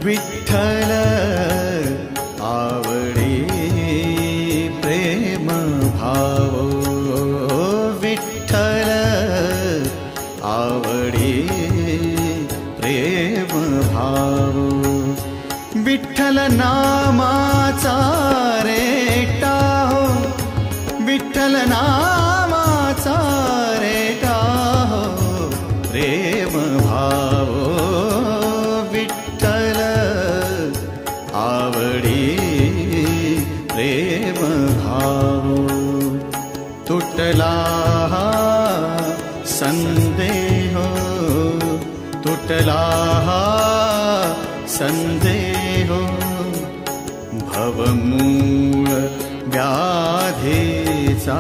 विठ्ठल आवडी प्रेम भाव, विठ्ठल आवडी प्रेम भाव, विठ्ठल नामाचा रेटा हो, विठ्ठल नामाचा रेटा हो प्रेम भाव, विठ्ठल आवडी प्रेम भाव. तुटला संदेह, तुटला संदेह, भवमूळ व्याधीचा